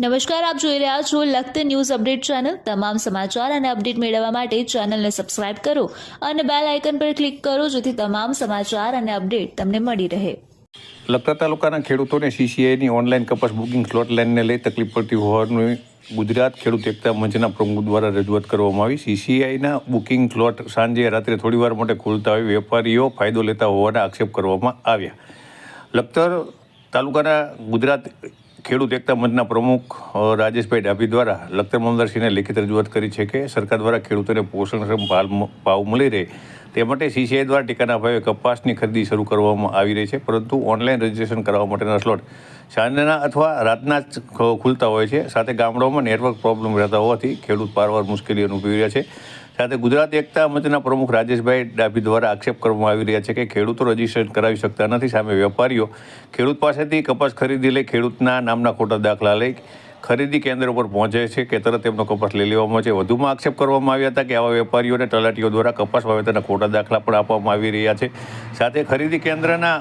નમસ્કાર, આપ જોઈ રહ્યા છો લખત ન્યૂઝ અપડેટ ચેનલ। તમામ સમાચાર અને અપડેટ મેળવવા માટે ચેનલને સબસ્ક્રાઇબ કરો અને બેલ આઇકન પર ક્લિક કરો જેથી તમામ સમાચાર અને અપડેટ તમને મળી રહે। લખતર તાલુકાના ખેડૂતોને સીસીઆઈની ઓનલાઈન કપાસ બુકિંગ સ્લોટ લાઇનને લઈ તકલીફ પડતી હોવાનું ગુજરાત ખેડૂત એકતા મંચના પ્રમુખ દ્વારા રજૂઆત કરવામાં આવી। સીસીઆઈના બુકિંગ સ્લોટ સાંજે રાત્રે થોડીવાર માટે ખુલતા હોય વેપારીઓ ફાયદો લેતા હોવાના આક્ષેપ કરવામાં આવ્યા। લખતર તાલુકાના ગુજરાત ખેડૂત એકતા મંચના પ્રમુખ રાજેશભાઈ ડાભી દ્વારા લખતર મામલતદારશ્રીને લેખિત રજૂઆત કરી છે કે સરકાર દ્વારા ખેડૂતોને પોષણક્ષમ ભાવ મળી રહે તે માટે સીસીઆઈ દ્વારા ટેકાના ભાવે કપાસની ખરીદી શરૂ કરવામાં આવી રહી છે, પરંતુ ઓનલાઈન રજીસ્ટ્રેશન કરવા માટેના સ્લોટ સાંજના અથવા રાતના જ ખુલતા હોય છે। સાથે ગામડાઓમાં નેટવર્ક પ્રોબ્લેમ રહેતા હોવાથી ખેડૂત પારવાર મુશ્કેલી અનુભવી રહ્યા છે। સાથે ગુજરાત એકતા મંચના પ્રમુખ રાજેશભાઈ ડાભી દ્વારા આક્ષેપ કરવામાં આવી રહ્યા છે કે ખેડૂતો રજીસ્ટ્રેશન કરાવી શકતા નથી, સામે વેપારીઓ ખેડૂત પાસેથી કપાસ ખરીદી લઈ ખેડૂતના નામના ખોટા દાખલા લઈ ખરીદી કેન્દ્ર ઉપર પહોંચે છે કે તરત તેમનો કપાસ લઈ લેવામાં છે। વધુમાં આક્ષેપ કરવામાં આવ્યા હતા કે આવા વેપારીઓને તલાટીઓ દ્વારા કપાસ વાવેતરના ખોટા દાખલા પણ આપવામાં આવી રહ્યા છે। સાથે ખરીદી કેન્દ્રના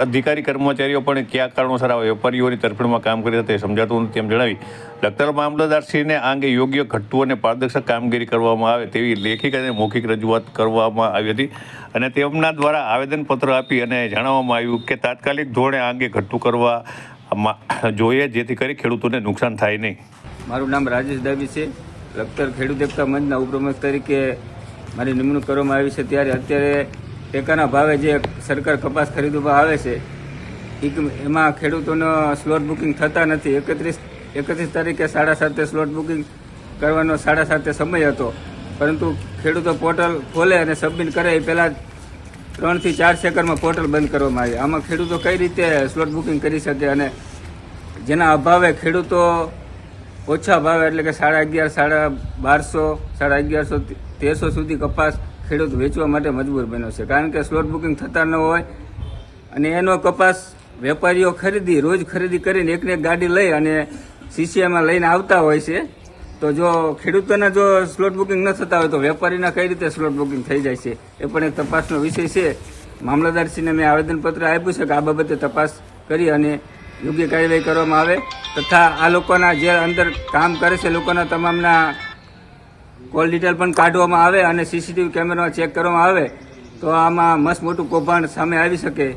અધિકારી કર્મચારીઓ પણ કયા કારણોસર આવા વેપારીઓની તરફેણમાં કામ કરી તે સમજાતું નથી તેમ જણાવી લખતર મામલતદારશ્રીને આ અંગે યોગ્ય ઘટતું અને પારદર્શક કામગીરી કરવામાં આવે તેવી લેખિત અને મૌખિક રજૂઆત કરવામાં આવી હતી અને તેમના દ્વારા આવેદનપત્ર આપી અને જણાવવામાં આવ્યું કે તાત્કાલિક ધોરણે આ અંગે ઘટતું કરવા જોઈએ જેથી કરી ખેડૂતોને નુકસાન થાય નહીં। મારું નામ રાજેશ ડાભી છે। લખતર ખેડૂત એકતા મંચના ઉપપ્રમુખ તરીકે મારી નિમણૂક કરવામાં આવી છે। ત્યારે અત્યારે ટેકાના ભાવે જે સરકાર કપાસ ખરીદવા આવે છે એમાં ખેડૂતોનો સ્લોટ બુકિંગ થતા નથી। 31 તારીખે 7:30 સ્લોટ બુકિંગ કરવાનો 7:30 સમય હતો, પરંતુ ખેડૂતો પોર્ટલ ખોલે અને સબમિટ કરે એ પહેલાં 3 થી 4 સેકન્ડમાં પોર્ટલ બંધ કરવામાં આવે। આમાં ખેડૂતો કઈ રીતે સ્લોટ બુકિંગ કરી શકે અને જેના અભાવે ખેડૂતો ઓછા ભાવે એટલે કે 11,500, 1200, 11,500, 1300 સુધી કપાસ ખેડૂત વેચવા માટે મજબૂર બન્યો છે, કારણ કે સ્લોટ બુકિંગ થતા ન હોય અને એનો કપાસ વેપારીઓ રોજ ખરીદી કરીને એકને એક ગાડી લઈ અને સીસીઆઈમાં લઈને આવતા હોય છે। તો જો ખેડૂતોના જો સ્લોટ બુકિંગ ન થતા હોય તો વેપારીના કઈ રીતે સ્લોટ બુકિંગ થઈ જાય છે એ પણ એક તપાસનો વિષય છે। મામલતદારશ્રીને મેં આવેદનપત્ર આપ્યું છે કે આ બાબતે તપાસ કરી અને યોગ્ય કાર્યવાહી કરવામાં આવે તથા આ લોકોના જે અંદર કામ કરે છે લોકોના તમામના કોલ ડિટેલ પણ કાઢવામાં આવે અને સીસીટીવી કેમેરામાં ચેક કરવામાં આવે તો આમાં મસ્ત મોટું કૌભાંડ સામે આવી શકે।